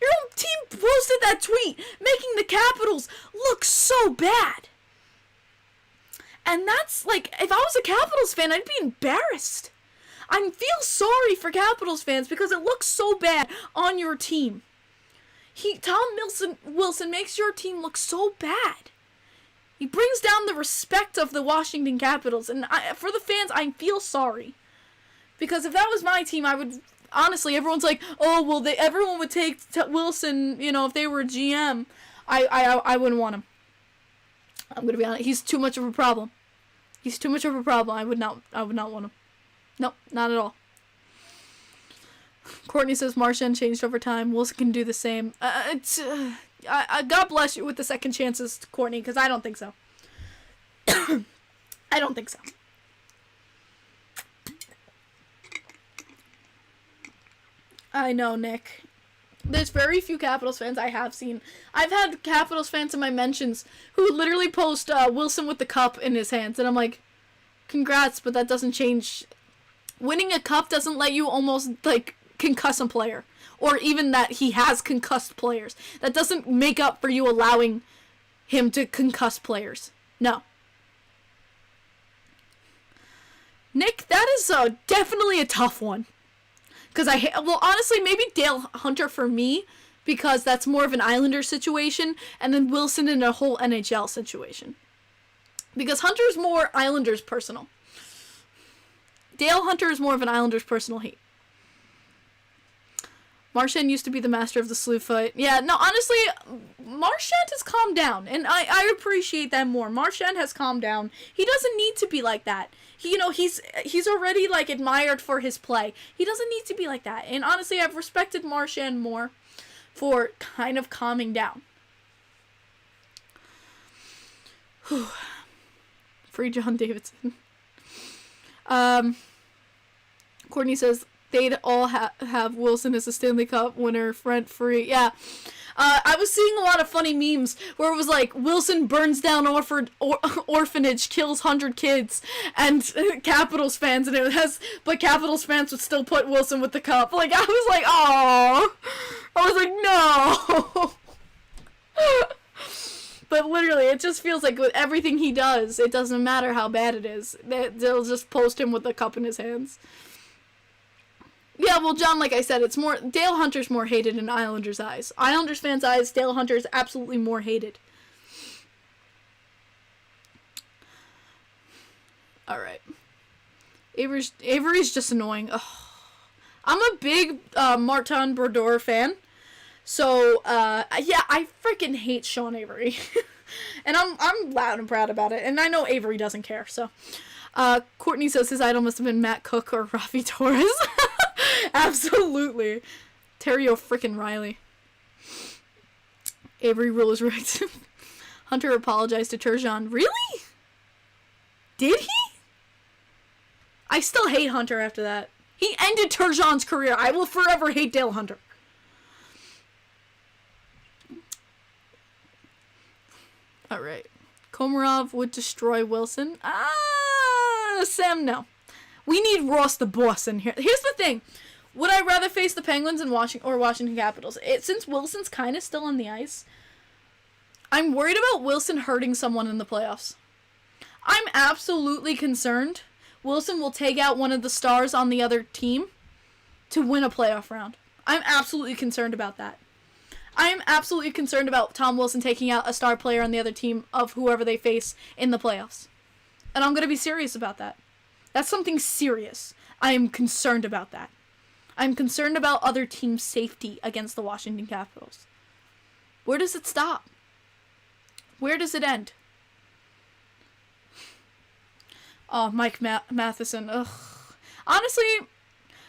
Your own team posted that tweet, making the Capitals look so bad. And that's, like, if I was a Capitals fan, I'd be embarrassed. I feel sorry for Capitals fans because it looks so bad on your team. Tom Wilson makes your team look so bad. He brings down the respect of the Washington Capitals. And for the fans, I feel sorry. Because if that was my team, I would... Honestly, everyone's like, oh, well, everyone would take Wilson, you know, if they were a GM. I wouldn't want him. I'm going to be honest. He's too much of a problem. He's too much of a problem. I would not want him. Nope, not at all. Courtney says Marchand changed over time. Wilson can do the same. God bless you with the second chances, Courtney, because I don't think so. I don't think so. I know, Nick. There's very few Capitals fans I have seen. I've had Capitals fans in my mentions who literally post Wilson with the cup in his hands, and I'm like, congrats, but that doesn't change. Winning a cup doesn't let you almost, like, concuss a player. Or even that he has concussed players. That doesn't make up for you allowing him to concuss players. No. Nick, that is definitely a tough one. Because honestly, maybe Dale Hunter for me, because that's more of an Islander situation, and then Wilson in a whole NHL situation. Because Hunter's more Islanders personal. Dale Hunter is more of an Islanders personal hate. Marchand used to be the master of the slew foot. Yeah, no, honestly, Marchand has calmed down, and I appreciate that more. Marchand has calmed down. He doesn't need to be like that. He's already, like, admired for his play. He doesn't need to be like that. And honestly, I've respected Marchand more for kind of calming down. Whew. Free John Davidson. Courtney says they'd all have Wilson as a Stanley Cup winner, rent-free. Yeah. I was seeing a lot of funny memes where it was like, Wilson burns down orphanage, kills 100 kids, and Capitals fans, and but Capitals fans would still put Wilson with the cup. Like, I was like, oh, I was like, no. But literally, it just feels like with everything he does, it doesn't matter how bad it is. They'll just post him with the cup in his hands. Yeah, well, John, like I said, it's more... Dale Hunter's more hated in Islanders' eyes. Islanders fans' eyes, Dale Hunter is absolutely more hated. Alright. Avery's just annoying. Ugh. I'm a big Martin Brodeur fan. So, yeah, I freaking hate Sean Avery. And I'm loud and proud about it. And I know Avery doesn't care, so... Courtney says his idol must have been Matt Cook or Rafi Torres. Absolutely. Terry freaking Riley. Avery rule is rigged. Hunter apologized to Turgeon. Really? Did he? I still hate Hunter after that. He ended Turgeon's career. I will forever hate Dale Hunter. Alright. Komarov would destroy Wilson. Sam, no. We need Ross the boss in here. Here's the thing. Would I rather face the Penguins and Washington Capitals? Since Wilson's kind of still on the ice, I'm worried about Wilson hurting someone in the playoffs. I'm absolutely concerned Wilson will take out one of the stars on the other team to win a playoff round. I'm absolutely concerned about that. I am absolutely concerned about Tom Wilson taking out a star player on the other team of whoever they face in the playoffs. And I'm going to be serious about that. That's something serious. I am concerned about that. I'm concerned about other teams' safety against the Washington Capitals. Where does it stop? Where does it end? Oh, Mike Matheson. Ugh. Honestly,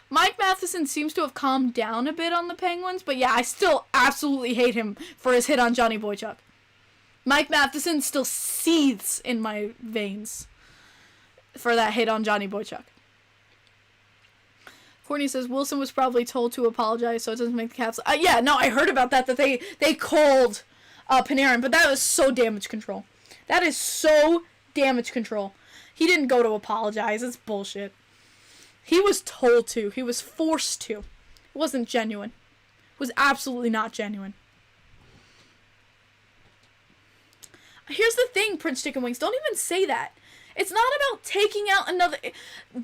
Mike Matheson seems to have calmed down a bit on the Penguins, but yeah, I still absolutely hate him for his hit on Johnny Boychuk. Mike Matheson still seethes in my veins for that hit on Johnny Boychuk. Courtney says Wilson was probably told to apologize so it doesn't make the Caps... yeah, no, I heard about that they called Panarin, but that was so damage control. That is so damage control. He didn't go to apologize. It's bullshit. He was told to. He was forced to. It wasn't genuine. was absolutely not genuine. Here's the thing, Prince Chicken Wings. Don't even say that. It's not about taking out another...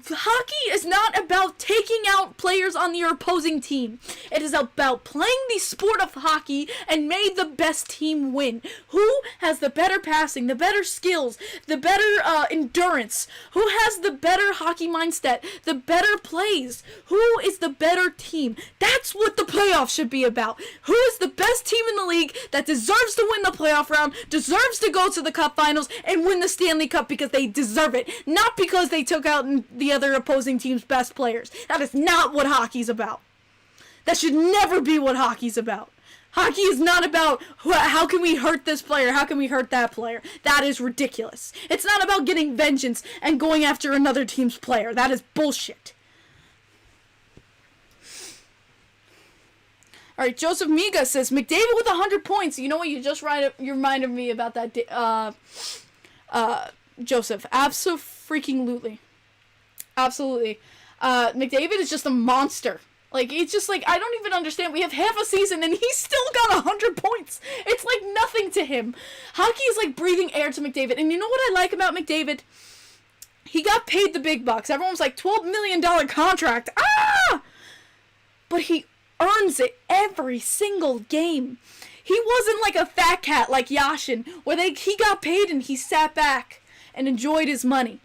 Hockey is not about taking out players on your opposing team. It is about playing the sport of hockey and made the best team win. Who has the better passing, the better skills, the better endurance? Who has the better hockey mindset, the better plays? Who is the better team? That's what the playoffs should be about. Who is the best team in the league that deserves to win the playoff round, deserves to go to the Cup Finals, and win the Stanley Cup because they deserve it, not because they took out the other opposing team's best players. That is not what hockey's about. That should never be what hockey's about. Hockey is not about how can we hurt this player, how can we hurt that player. That is ridiculous. It's not about getting vengeance and going after another team's player. That is bullshit. Alright, Joseph Miga says, McDavid with 100 points. You know what? You reminded me about that, Joseph. Absolutely. Absolutely. McDavid is just a monster. Like, it's just like, I don't even understand. We have half a season and he's still got 100 points. It's like nothing to him. Hockey is like breathing air to McDavid. And you know what I like about McDavid? He got paid the big bucks. Everyone's like, $12 million contract. Ah! But he earns it every single game. He wasn't like a fat cat like Yashin, where he got paid and he sat back and enjoyed his money.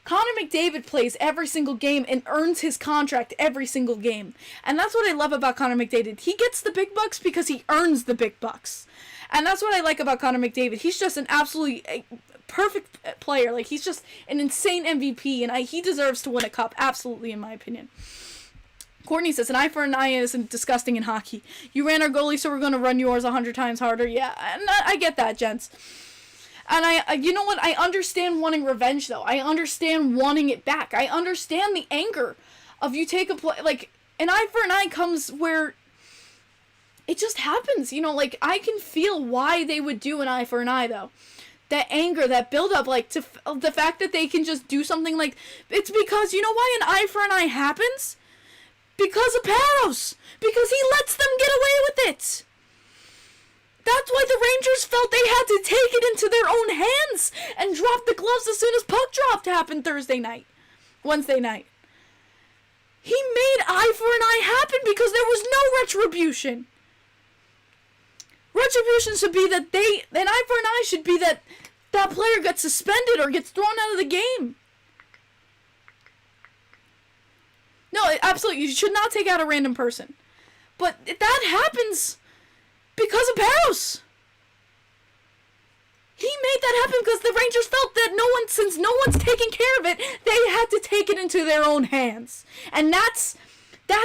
Connor McDavid plays every single game and earns his contract every single game. And that's what I love about Connor McDavid. He gets the big bucks because he earns the big bucks. And that's what I like about Connor McDavid. He's just an absolutely perfect player. Like, he's just an insane MVP, and he deserves to win a cup, absolutely, in my opinion. Courtney says, an eye for an eye isn't disgusting in hockey. You ran our goalie, so we're going to run yours 100 times harder. Yeah, and I get that, gents. And you know what? I understand wanting revenge, though. I understand wanting it back. I understand the anger of you take a play. Like, an eye for an eye comes where it just happens. You know, like, I can feel why they would do an eye for an eye, though. That anger, that buildup, like, to the fact that they can just do something like... It's because, you know why an eye for an eye happens? Because of Pageau. Because he lets them get away with it. That's why the Rangers felt they had to take it into their own hands and drop the gloves as soon as puck dropped happened Wednesday night. He made eye for an eye happen because there was no retribution. Retribution should be that an eye for an eye should be that player gets suspended or gets thrown out of the game. No, absolutely, you should not take out a random person. But that happens because of Pageau. He made that happen because the Rangers felt that since no one's taking care of it, they had to take it into their own hands. And that's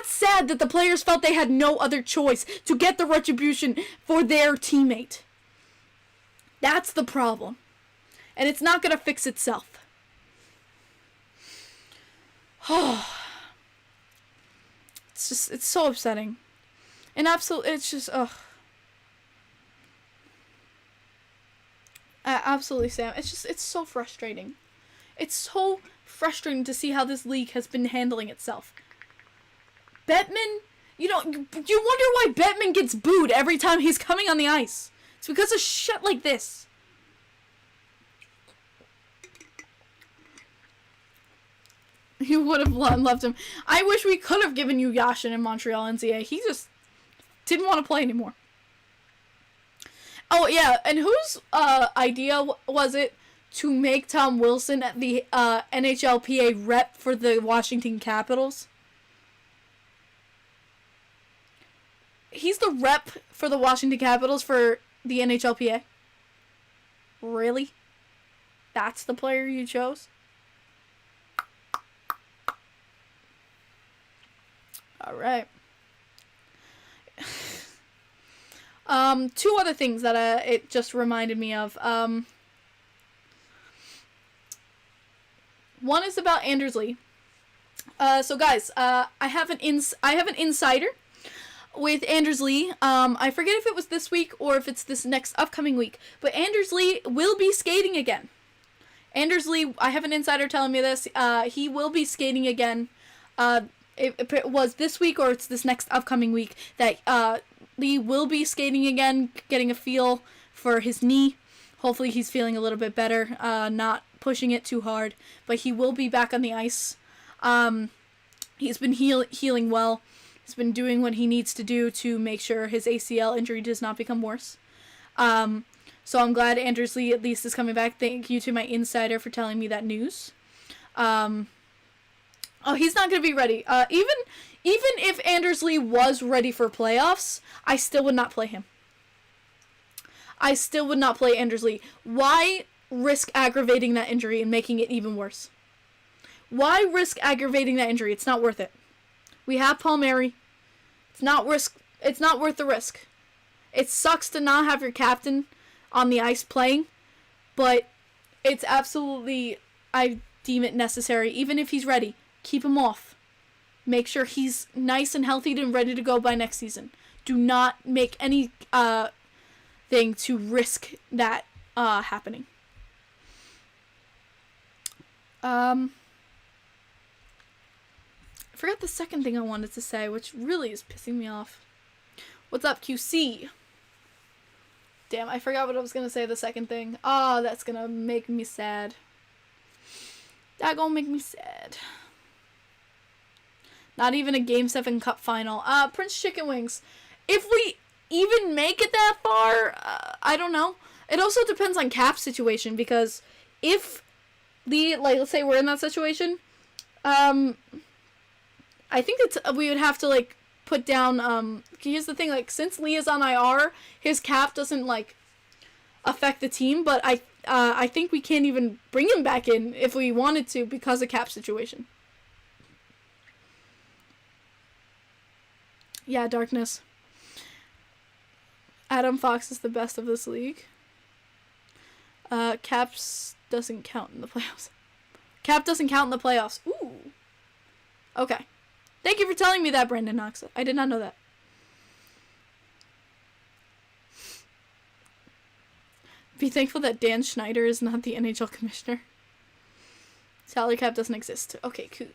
sad that the players felt they had no other choice to get the retribution for their teammate. That's the problem. And it's not going to fix itself. It's so upsetting. And it's just, absolutely, Sam. It's so frustrating. It's so frustrating to see how this league has been handling itself. Bettman, you wonder why Bettman gets booed every time he's coming on the ice. It's because of shit like this. You would have loved him. I wish we could have given you Yashin in Montreal NCAA. He just didn't want to play anymore. Oh, yeah, and whose idea was it to make Tom Wilson the NHLPA rep for the Washington Capitals? He's the rep for the Washington Capitals for the NHLPA? Really? That's the player you chose? Alright. Two other things that it just reminded me of. One is about Anders Lee. So guys, I have an insider with Anders Lee. I forget if it was this week or if it's this next upcoming week, but Anders Lee will be skating again. Anders Lee, I have an insider telling me this. He will be skating again. If it was this week or it's this next upcoming week that Lee will be skating again, getting a feel for his knee. Hopefully he's feeling a little bit better, not pushing it too hard, but he will be back on the ice. He's been healing well. He's been doing what he needs to do to make sure his ACL injury does not become worse. So I'm glad Anders Lee at least is coming back. Thank you to my insider for telling me that news. Oh, he's not going to be ready. Even if Anders Lee was ready for playoffs, I still would not play him. I still would not play Anders Lee. Why risk aggravating that injury and making it even worse? Why risk aggravating that injury? It's not worth it. We have Palmieri. It's not worth the risk. It sucks to not have your captain on the ice playing, but it's absolutely, I deem it necessary. Even if he's ready, keep him off. Make sure he's nice and healthy and ready to go by next season. Do not make any thing to risk that happening. I forgot the second thing I wanted to say, which really is pissing me off. What's up, QC? Damn, I forgot what I was gonna say the second thing. Oh, that's gonna make me sad. That gonna make me sad. Not even a Game 7 Cup final. Prince Chicken Wings. If we even make it that far, I don't know. It also depends on cap situation, because if Lee, like, let's say we're in that situation, I think we would have to, like, put down, here's the thing, like, since Lee is on IR, his cap doesn't, like, affect the team, but I think we can't even bring him back in if we wanted to because of cap situation. Yeah, Darkness. Adam Fox is the best of this league. Caps doesn't count in the playoffs. Cap doesn't count in the playoffs. Ooh. Okay. Thank you for telling me that, Brandon Knox. I did not know that. Be thankful that Dan Schneider is not the NHL commissioner. Salary cap doesn't exist. Okay, cool.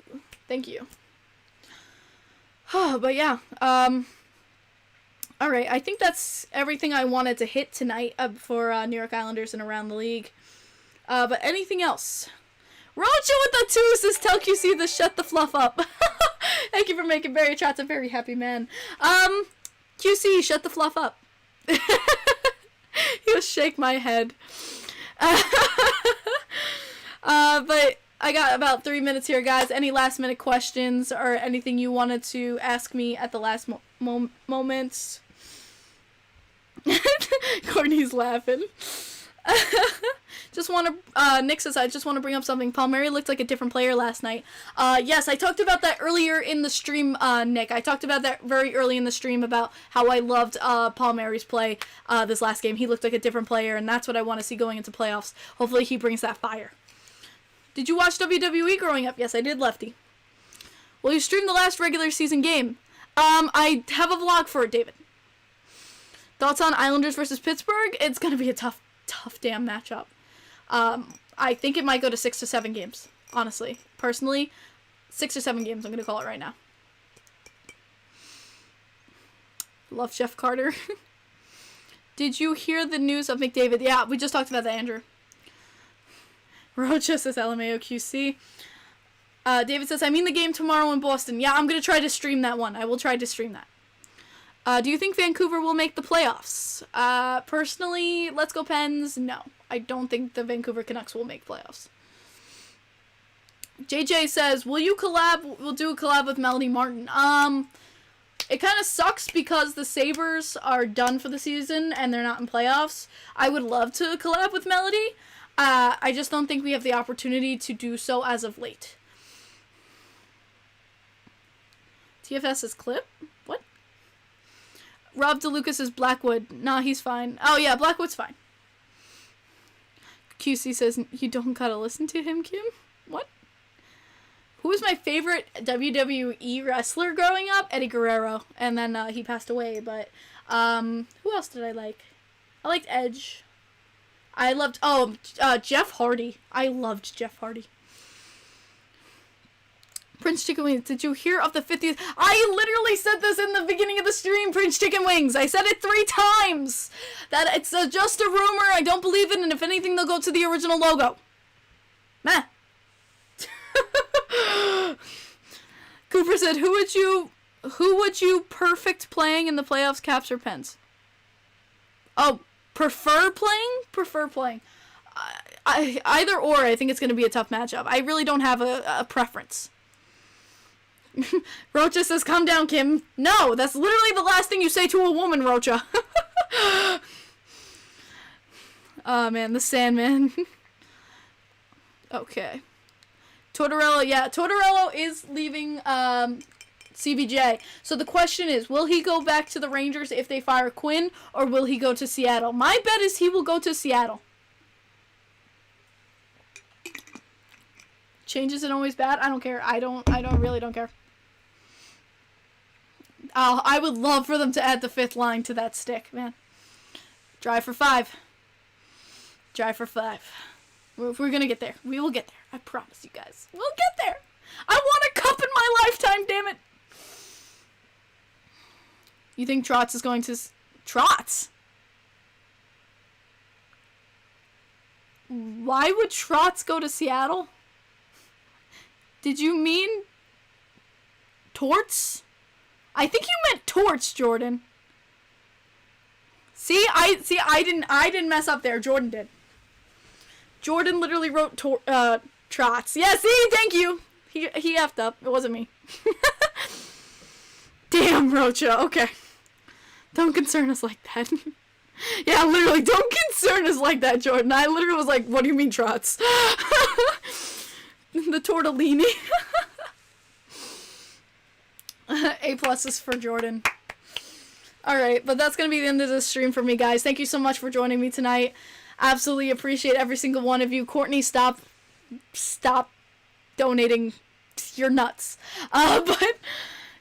Thank you. But yeah, alright, I think that's everything I wanted to hit tonight for New York Islanders and around the league. But anything else? Rocha with the 2 says, tell QC to shut the fluff up. Thank you for making Barry Trotz a very happy man. QC, shut the fluff up. He'll shake my head. But I got about 3 minutes here, guys. Any last minute questions or anything you wanted to ask me at the last moments? Courtney's laughing. Just want to, Nick says, I just want to bring up something. Palmieri looked like a different player last night. Yes, I talked about that earlier in the stream, Nick. I talked about that very early in the stream about how I loved Palmieri's play this last game. He looked like a different player, and that's what I want to see going into playoffs. Hopefully he brings that fire. Did you watch WWE growing up? Yes, I did, Lefty. Will you stream the last regular season game? I have a vlog for it, David. Thoughts on Islanders versus Pittsburgh? It's going to be a tough damn matchup. I think it might go to 6 to 7 games, honestly. Personally, 6 or 7 games, I'm going to call it right now. Love Jeff Carter. Did you hear the news of McDavid? Yeah, we just talked about that, Andrew. Rocha says LMAO QC. David says, I mean the game tomorrow in Boston. Yeah, I'm going to try to stream that one. I will try to stream that. Do you think Vancouver will make the playoffs? Personally, let's go Pens. No, I don't think the Vancouver Canucks will make playoffs. JJ says, will you collab? We'll do a collab with Melody Martin. It kind of sucks because the Sabres are done for the season and they're not in playoffs. I would love to collab with Melody. I just don't think we have the opportunity to do so as of late. TFS's clip? What? Rob DeLucas is Blackwood. Nah, he's fine. Oh, yeah, Blackwood's fine. QC says, you don't gotta listen to him, Kim? What? Who was my favorite WWE wrestler growing up? Eddie Guerrero. And then he passed away, but who else did I like? I liked Edge. I loved, Jeff Hardy. I loved Jeff Hardy. Prince Chicken Wings, did you hear of the 50th? I literally said this in the beginning of the stream, Prince Chicken Wings. I said it 3 times. That it's just a rumor. I don't believe it, and if anything, they'll go to the original logo. Meh. Cooper said, who would you perfect playing in the playoffs, Caps or Pens? Oh, prefer playing? Prefer playing. Either or, I think it's going to be a tough matchup. I really don't have a preference. Rocha says, calm down, Kim. No, that's literally the last thing you say to a woman, Rocha. Oh, man, the Sandman. Okay. Tortorella, yeah, Tortorella is leaving CBJ. So the question is, will he go back to the Rangers if they fire Quinn, or will he go to Seattle? My bet is he will go to Seattle. Change isn't always bad. I don't care. I really don't care. I would love for them to add the 5th line to that stick, man. Drive for 5. Drive for 5. We're gonna get there. We will get there. I promise you guys. We'll get there. I want a cup in my lifetime, damn it. You think Trotz is going to... Trotz? Why would Trotz go to Seattle? Did you mean... Torts? I think you meant Torts, Jordan. See, I didn't mess up there. Jordan did. Jordan literally wrote Trotz. Yeah, see, thank you. He effed up. It wasn't me. Damn, Rocha. Okay. Don't concern us like that. Yeah, literally, don't concern us like that, Jordan. I literally was like, what do you mean, Trotz? The tortellini. A+ is for Jordan. Alright, but that's going to be the end of the stream for me, guys. Thank you so much for joining me tonight. Absolutely appreciate every single one of you. Courtney, stop donating. You're nuts. But,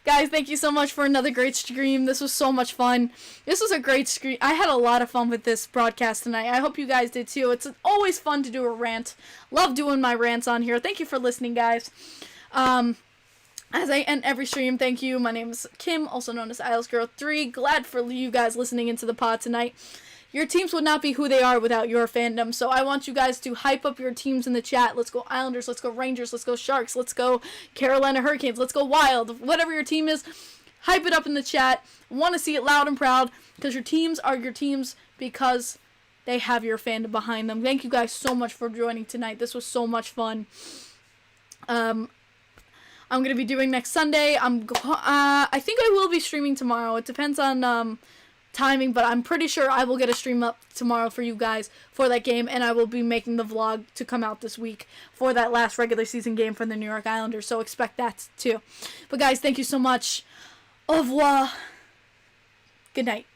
guys, thank you so much for another great stream. This was so much fun. This was a great stream. I had a lot of fun with this broadcast tonight. I hope you guys did too. It's always fun to do a rant. Love doing my rants on here. Thank you for listening, guys. As I end every stream, thank you. My name is Kim, also known as IslesGirl3. Glad for you guys listening into the pod tonight. Your teams would not be who they are without your fandom, so I want you guys to hype up your teams in the chat. Let's go Islanders, let's go Rangers, let's go Sharks, let's go Carolina Hurricanes, let's go Wild. Whatever your team is, hype it up in the chat. Want to see it loud and proud, because your teams are your teams because they have your fandom behind them. Thank you guys so much for joining tonight. This was so much fun. I'm going to be doing next Sunday. I think I will be streaming tomorrow. It depends on timing, but I'm pretty sure I will get a stream up tomorrow for you guys for that game, and I will be making the vlog to come out this week for that last regular season game for the New York Islanders, so expect that too. But guys, thank you so much. Au revoir. Good night.